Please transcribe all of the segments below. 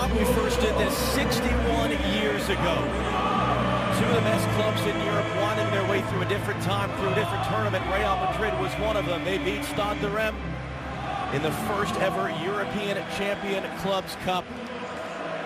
Cup. We first did this 61 years ago. Two of the best clubs in Europe winding their way through a different time, through a different tournament. Real Madrid was one of them. They beat Stade in the first ever European Champion Clubs Cup.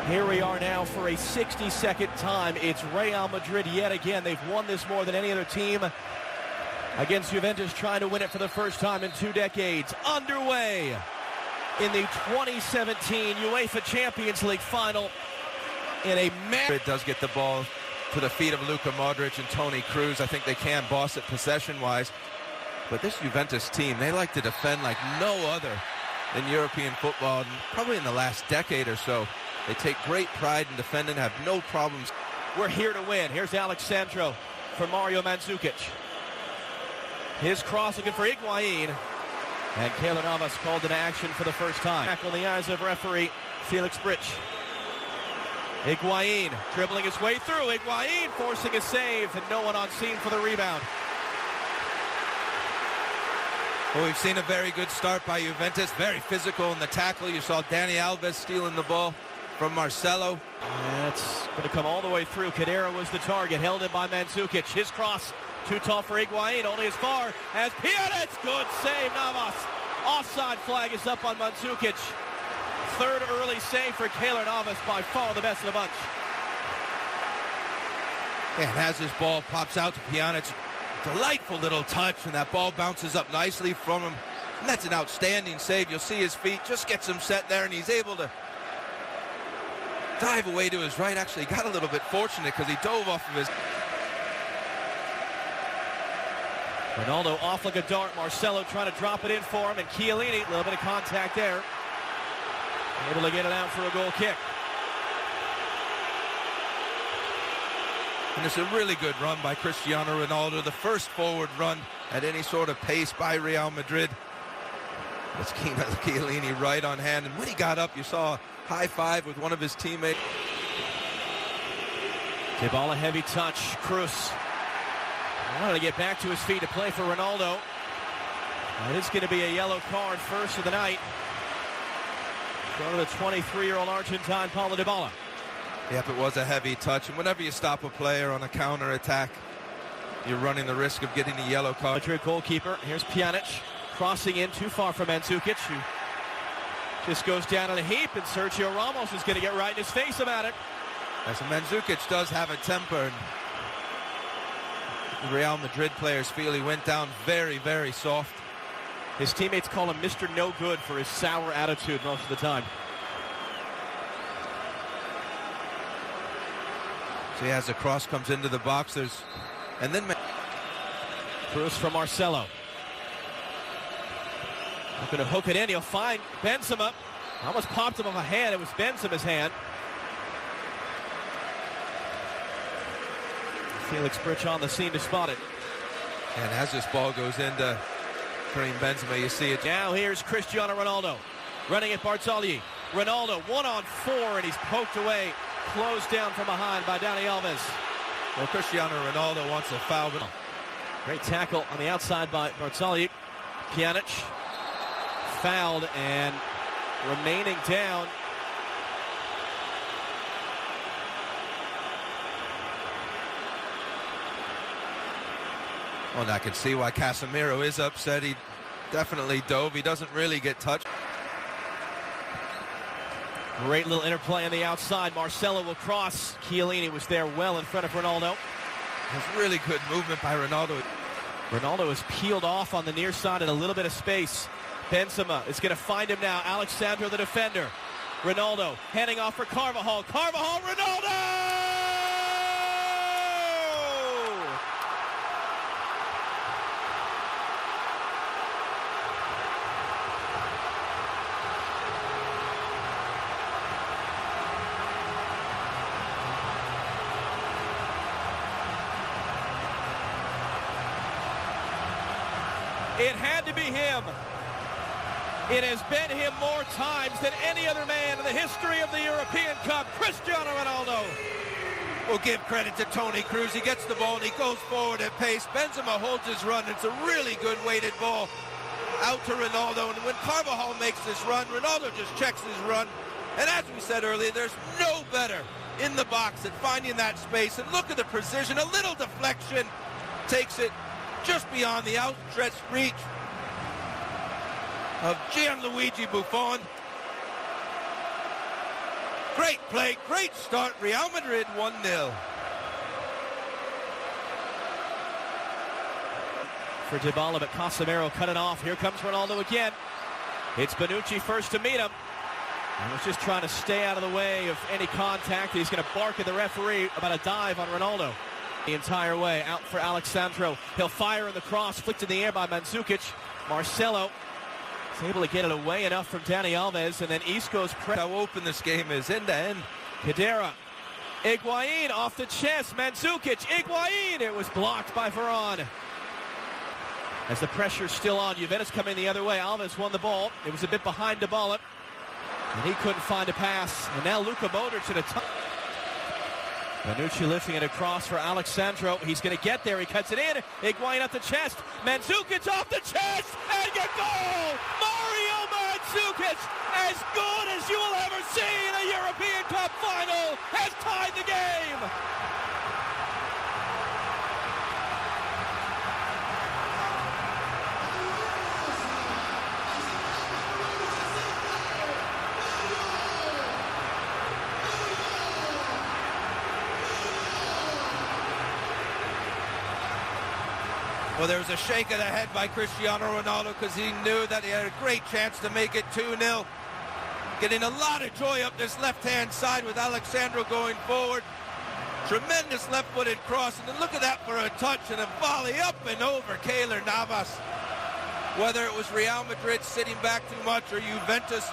Here we are now for a 62nd time. It's Real Madrid yet again. They've won this more than any other team against Juventus, trying to win it for the first time in 2 decades. Underway in the 2017 UEFA Champions League final in a Madrid does get the ball to the feet of Luka Modric and Toni Kroos. I think they can boss it possession-wise. But this Juventus team, they like to defend like no other in European football, and probably in the last decade or so. They take great pride in defending, have no problems. We're here to win. Here's Alexandro for Mario Mandzukic. His cross looking for Higuain. And Keylor Navas called into action for the first time. Back on the eyes of referee Felix Brych. Higuain dribbling his way through. Higuain forcing a save, and no one on scene for the rebound. Well, we've seen a very good start by Juventus. Very physical in the tackle. You saw Dani Alves stealing the ball from Marcelo. That's going to come all the way through. Cadera was the target, held in by Mandzukic. His cross too tall for Higuain, only as far as Pjanic. Good save, Navas. Offside flag is up on Mandzukic. Third early save for Keylor Navas, by far the best of the bunch. And as this ball pops out to Pjanic, delightful little touch, and that ball bounces up nicely from him. And that's an outstanding save. You'll see his feet, just gets him set there, and he's able to dive away to his right. Actually got a little bit fortunate because he dove off of his... Ronaldo off like a dart. Marcelo trying to drop it in for him, and Chiellini, a little bit of contact there. Able to get it out for a goal kick. And it's a really good run by Cristiano Ronaldo, the first forward run at any sort of pace by Real Madrid. That's Chiellini right on hand, and when he got up, you saw a high five with one of his teammates. Dybala heavy touch. Kroos wanted to get back to his feet to play for Ronaldo. And it's going to be a yellow card first of the night. Go to the 23-year-old Argentine, Paulo Dybala. Yep, it was a heavy touch, and whenever you stop a player on a counter-attack, you're running the risk of getting a yellow card. Madrid goalkeeper, here's Pjanic, crossing in too far from Mandzukic, who just goes down in a heap, and Sergio Ramos is going to get right in his face about it. As Mandzukic does have a temper, and the Real Madrid players feel he went down very, very soft. His teammates call him Mr. No Good for his sour attitude most of the time. See, as the cross comes into the box, and then Kroos from Marcelo. Not going to hook it in. He'll find Benzema. Almost popped him off a hand. It was Benzema's hand. Felix Brych on the scene to spot it. And as this ball goes into Karim Benzema, you see it. Now here's Cristiano Ronaldo running at Barzagli. Ronaldo 1-on-4, and he's poked away. Closed down from behind by Dani Alves. Well, Cristiano Ronaldo wants a foul. Great tackle on the outside by Barzagli. Pjanic fouled and remaining down. Well, I can see why Casemiro is upset. He definitely dove. He doesn't really get touched. Great little interplay on the outside. Marcelo will cross. Chiellini was there well in front of Ronaldo. That's really good movement by Ronaldo. Ronaldo is peeled off on the near side in a little bit of space. Benzema is going to find him now. Alexandro, the defender. Ronaldo heading off for Carvajal. Carvajal, Ronaldo! It had to be him. It has been him more times than any other man in the history of the European Cup. Cristiano Ronaldo. We'll give credit to Toni Kroos. He gets the ball and he goes forward at pace. Benzema holds his run. It's a really good weighted ball out to Ronaldo. And when Carvajal makes this run, Ronaldo just checks his run And as we said earlier, there's no better in the box at finding that space. And look at the precision, a little deflection takes it just beyond the outstretched reach of Gianluigi Buffon. Great play, great start. Real Madrid 1-0. For Dybala, but Casemiro cut it off. Here comes Ronaldo again. It's Bonucci first to meet him. He was just trying to stay out of the way of any contact. He's going to bark at the referee about a dive on Ronaldo. The entire way out for Alexandro. He'll fire in the cross, flicked in the air by Mandzukic. Marcelo is able to get it away enough from Dani Alves, and then Isco's press. How open this game is, end to end. Khedira. Higuain off the chest. Mandzukic. Higuain. It was blocked by Varane. As the pressure's still on, Juventus coming the other way. Alves won the ball. It was a bit behind Dybala, and he couldn't find a pass. And now Luka Modric at a touch. Bonucci lifting it across for Alexandro. He's going to get there. He cuts it in. Higuain up the chest. Mandzukic off the chest. And a goal! Mario Mandzukic, as good as you will ever see in a European Cup final, has tied the game. Well, there was a shake of the head by Cristiano Ronaldo because he knew that he had a great chance to make it 2-0. Getting a lot of joy up this left-hand side with Alexandro going forward. Tremendous left-footed cross, and then look at that for a touch and a volley up and over Keylor Navas. Whether it was Real Madrid sitting back too much or Juventus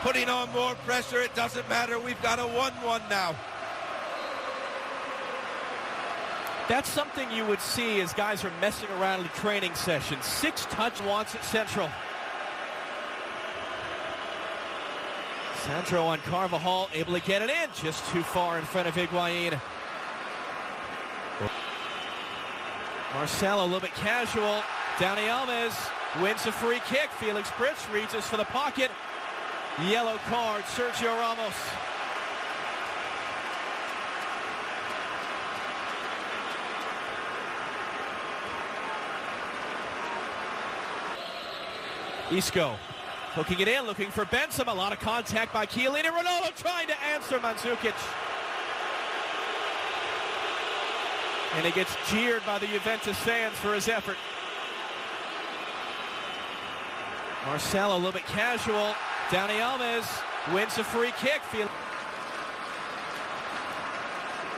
putting on more pressure, it doesn't matter. We've got a 1-1 now. That's something you would see as guys are messing around in the training session. 6 touch wants it central. Sandro on Carvajal, able to get it in, just too far in front of Higuain. Marcelo a little bit casual. Dani Alves wins a free kick. Felix Britz reaches for the pocket. Yellow card, Sergio Ramos. Isco hooking it in, looking for Benzema. A lot of contact by Chiellini. Ronaldo trying to answer Mandzukic. And he gets jeered by the Juventus fans for his effort. Marcelo a little bit casual. Dani Alves wins a free kick.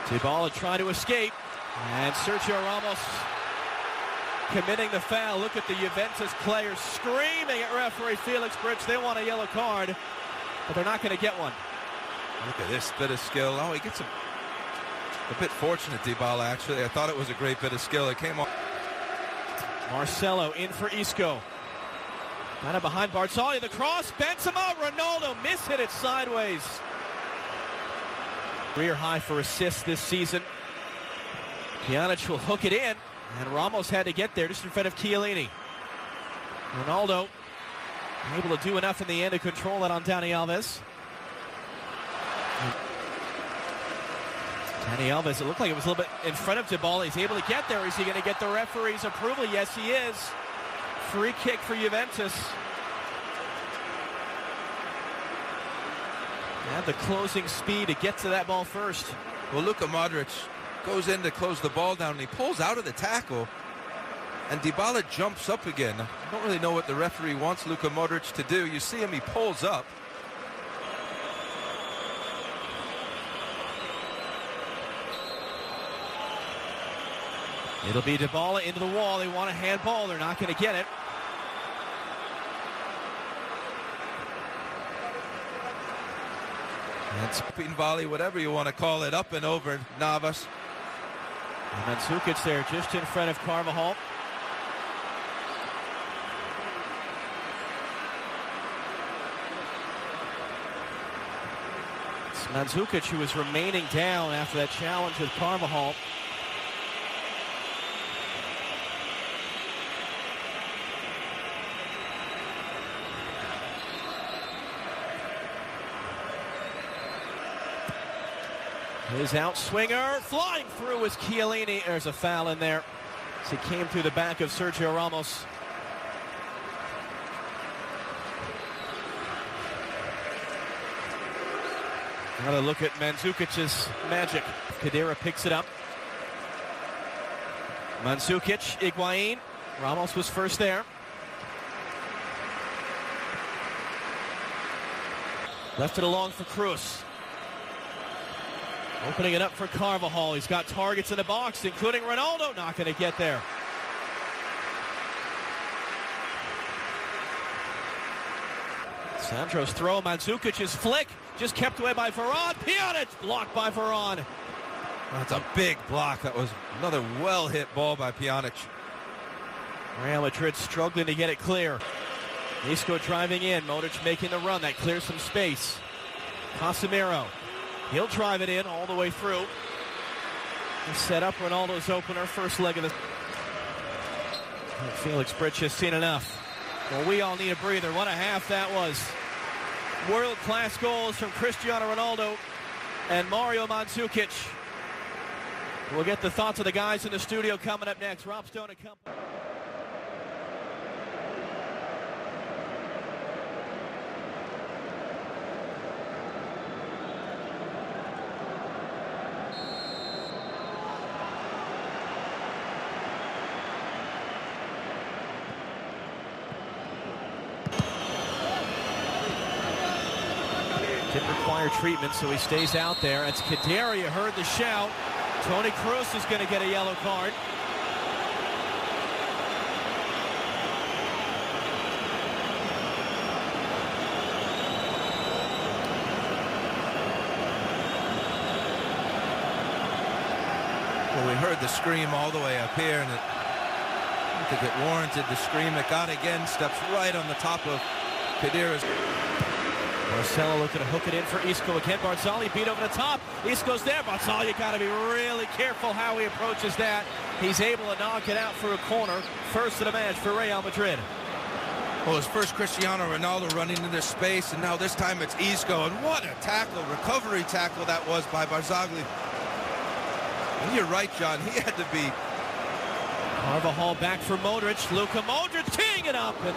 Dybala trying to escape. And Sergio Ramos committing the foul. Look at the Juventus players screaming at referee Felix Britz. They want a yellow card, but they're not going to get one. Look at this bit of skill. Oh, he gets a bit fortunate, Dybala, actually. I thought it was a great bit of skill. It came off. Marcelo in for Isco. Kind of behind Barzagli. The cross. Benzema. Ronaldo mishit it sideways. Career high for assists this season. Pjanic will hook it in. And Ramos had to get there just in front of Chiellini. Ronaldo able to do enough in the end to control that on Dani Alves. Dani Alves, it looked like it was a little bit in front of Dybala. He's able to get there. Is he going to get the referee's approval? Yes, he is. Free kick for Juventus. Have the closing speed to get to that ball first. Well, Luka Modric goes in to close the ball down, and he pulls out of the tackle, and Dybala jumps up again. I don't really know what the referee wants Luka Modric to do. You see him, he pulls up. It'll be Dybala into the wall. They want a handball. They're not going to get it. And spin volley, whatever you want to call it, up and over Navas. And Mandzukic there just in front of Carvajal. It's Mandzukic who was remaining down after that challenge with Carvajal. His outswinger flying through is Chiellini. There's a foul in there as he came through the back of Sergio Ramos. Another look at Mandzukic's magic. Khedira picks it up. Mandzukic, Higuain. Ramos was first there. Left it along for Cruz. Opening it up for Carvajal. He's got targets in the box, including Ronaldo. Not going to get there. Sandro's throw, Mandzukic's flick, just kept away by Varane. Pjanic blocked by Varane. That's a big block. That was another well-hit ball by Pjanic. Real Madrid struggling to get it clear. Isco driving in, Modric making the run. That clears some space. Casemiro, he'll drive it in all the way through. He set up Ronaldo's opener, first leg of the... Felix Bridge has seen enough. Well, we all need a breather. What a half that was. World-class goals from Cristiano Ronaldo and Mario Mandzukic. We'll get the thoughts of the guys in the studio coming up next. Rob Stone and company. Didn't require treatment, so he stays out there. It's Khedira, you heard the shout. Toni Kroos is going to get a yellow card. Well, we heard the scream all the way up here, and I think it warranted the scream. It got again, steps right on the top of Khedira's. Marcelo looking to hook it in for Isco again. Barzagli beat over the top. Isco's there. Barzagli got to be really careful how he approaches that. He's able to knock it out for a corner. First of the match for Real Madrid. Well, his first Cristiano Ronaldo running into space, and now this time it's Isco. And what a tackle, recovery tackle that was by Barzagli. And you're right, John. He had to be. Carvajal back for Modric. Luka Modric teeing it up and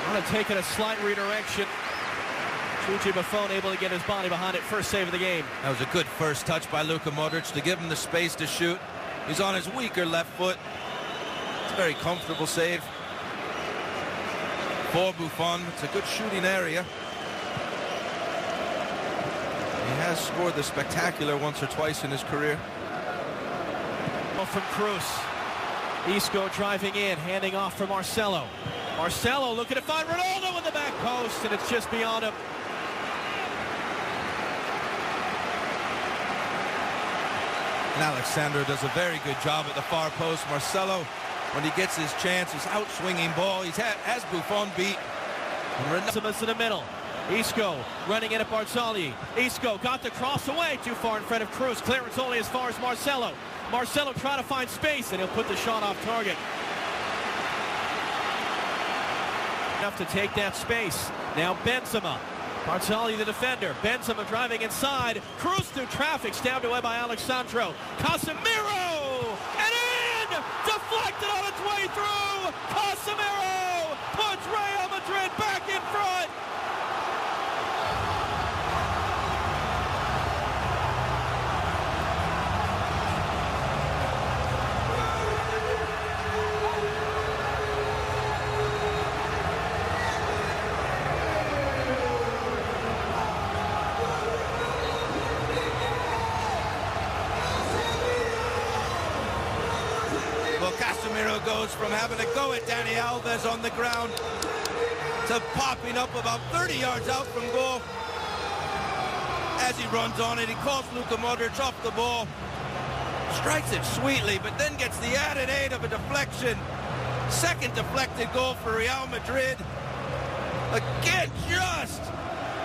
kind of taking a slight redirection. Chuchi Buffon able to get his body behind it. First save of the game. That was a good first touch by Luka Modric to give him the space to shoot. He's on his weaker left foot. It's a very comfortable save for Buffon. It's a good shooting area. He has scored the spectacular once or twice in his career. From Cruz. Isco driving in, handing off for Marcelo. Marcelo looking to find Ronaldo in the back post, and it's just beyond him. And Alexandro does a very good job at the far post. Marcelo, when he gets his chance, his out-swinging ball, has Buffon beat. Ronaldo in the middle. Isco running in at Barzagli. Isco got the cross away, too far in front of Cruz. Clearance only as far as Marcelo. Marcelo trying to find space, and he'll put the shot off target. Enough to take that space. Now Benzema. Barzagli the defender. Benzema driving inside. Cruz through traffic, stabbed away by Alexandro. Casemiro! And in! Deflected on its way through! Casemiro puts Real Madrid back in front! Casemiro goes from having to go at Dani Alves on the ground to popping up about 30 yards out from goal. As he runs on it, he calls Luka Modric off the ball, strikes it sweetly, but then gets the added aid of a deflection. Second deflected goal for Real Madrid. Again, just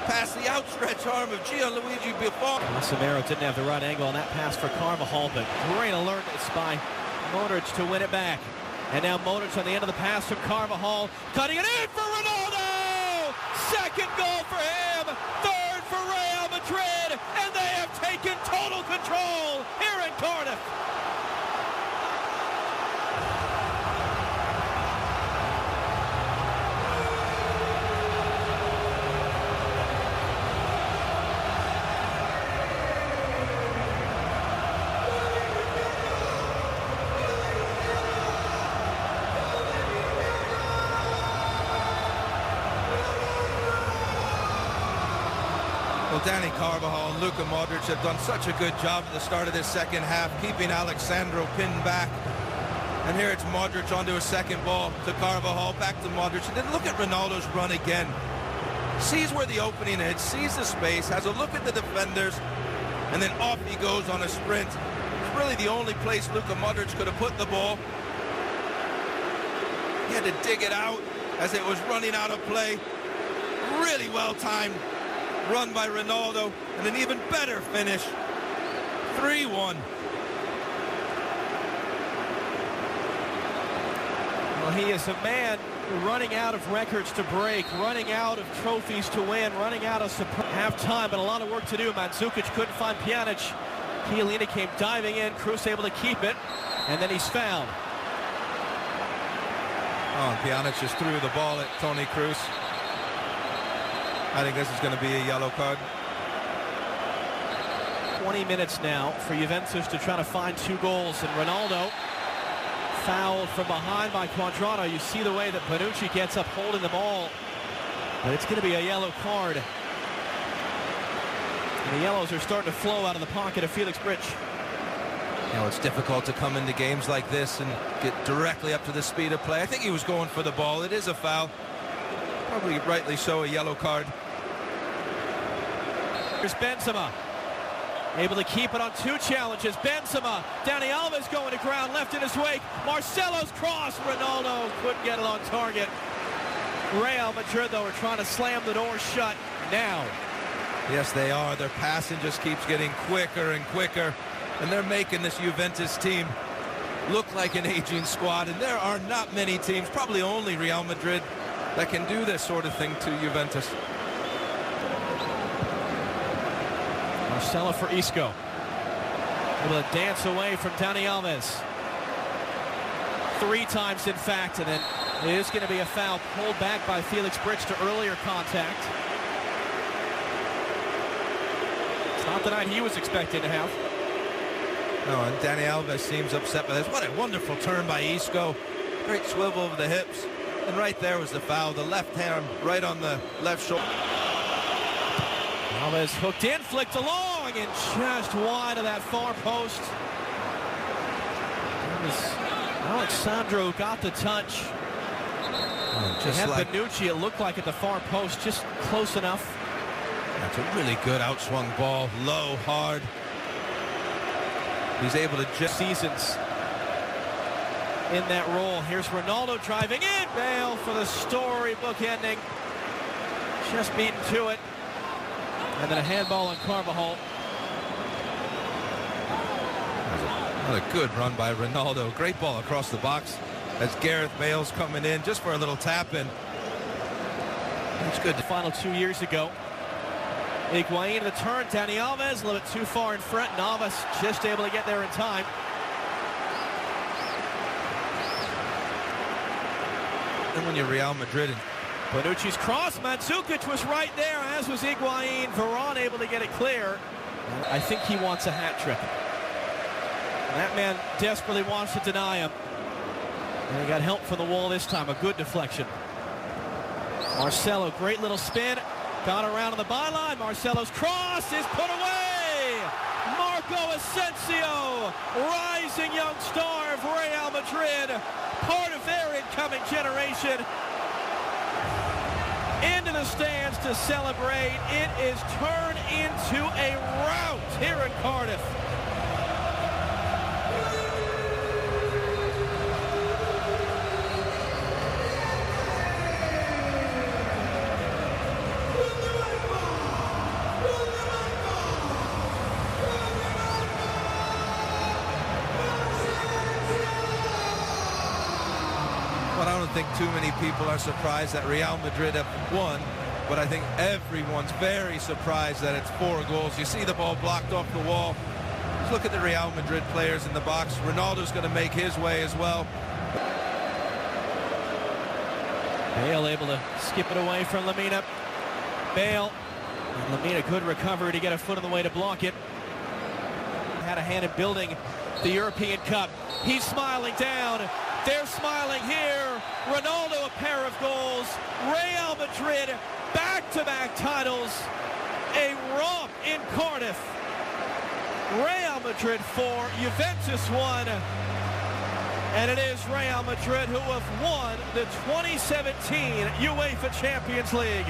past the outstretched arm of Gianluigi Buffon. Casemiro didn't have the right angle on that pass for Carvajal, but great alertness by Modric to win it back. And now Modric on the end of the pass from Carvajal, cutting it in for Ronaldo! Second goal for him, third for Real Madrid, and they have taken taken total control here in Cardiff. Well, Dani Carvajal and Luka Modric have done such a good job at the start of this second half, keeping Alexandro pinned back. And here it's Modric onto a second ball to Carvajal, back to Modric. And then look at Ronaldo's run again. Sees where the opening is, sees the space, has a look at the defenders, and then off he goes on a sprint. It's really the only place Luka Modric could have put the ball. He had to dig it out as it was running out of play. Really well timed run by Ronaldo, and an even better finish. 3-1. Well, he is a man running out of records to break, running out of trophies to win, running out of half-time, but a lot of work to do. Mandzukic couldn't find Pjanic. Chiellini came diving in. Kroos able to keep it, and then he's fouled. Oh, and Pjanic just threw the ball at Toni Kroos. I think this is going to be a yellow card. 20 minutes now for Juventus to try to find 2 goals, and Ronaldo fouled from behind by Cuadrado. You see the way that Bonucci gets up holding the ball, but it's going to be a yellow card. And the yellows are starting to flow out of the pocket of Felix Brych. You know, it's difficult to come into games like this and get directly up to the speed of play. I think he was going for the ball. It is a foul. Probably rightly so, a yellow card. Here's Benzema, able to keep it on 2 challenges. Benzema, Dani Alves going to ground, left in his wake. Marcelo's cross, Ronaldo couldn't get it on target. Real Madrid, though, are trying to slam the door shut now. Yes, they are. Their passing just keeps getting quicker and quicker, and they're making this Juventus team look like an aging squad, and there are not many teams, probably only Real Madrid, that can do this sort of thing to Juventus. Marcelo for Isco. Able to dance away from Dani Alves. 3 times, in fact, and then it is going to be a foul pulled back by Felix Brych to earlier contact. It's not the night he was expected to have. No, and Dani Alves seems upset by this. What a wonderful turn by Isco. Great swivel over the hips. And right there was the foul. The left hand right on the left shoulder. Alves hooked in, flicked along, and just wide of that far post. Alexandro got the touch. Just had like Bonucci, it looked like at the far post, just close enough. That's a really good outswung ball, low, hard. He's able to just seasons in that role. Here's Ronaldo driving in. Bale for the storybook ending. Just beaten to it. And then a handball on Carvajal. Another good run by Ronaldo. Great ball across the box as Gareth Bale's coming in just for a little tap in. That's good. The final 2 years ago. Higuain the turn. Dani Alves a little bit too far in front. Navas just able to get there in time. And when you're Real Madrid, Bonucci's cross. Mandzukic was right there, as was Higuain. Varane able to get it clear. I think he wants a hat trick. And that man desperately wants to deny him. And he got help from the wall this time. A good deflection. Marcelo, great little spin. Got around on the byline. Marcelo's cross is put away. Marco Asensio, rising young star of Real Madrid, part of their incoming generation, into the stands to celebrate. It is turned into a rout here in Cardiff. I don't think too many people are surprised that Real Madrid have won but I think everyone's very surprised that it's 4 goals. You see the ball blocked off the wall. Just look at the Real Madrid players in the box. Ronaldo's going to make his way as well. Bale able to skip it away from Lamina. Bale. And Lamina, good recovery to get a foot in the way to block it. Had a hand in building the European Cup. He's smiling down. They're smiling here. Ronaldo, a pair of goals. Real Madrid, back-to-back titles. A romp in Cardiff. Real Madrid 4, Juventus 1. And it is Real Madrid who have won the 2017 UEFA Champions League.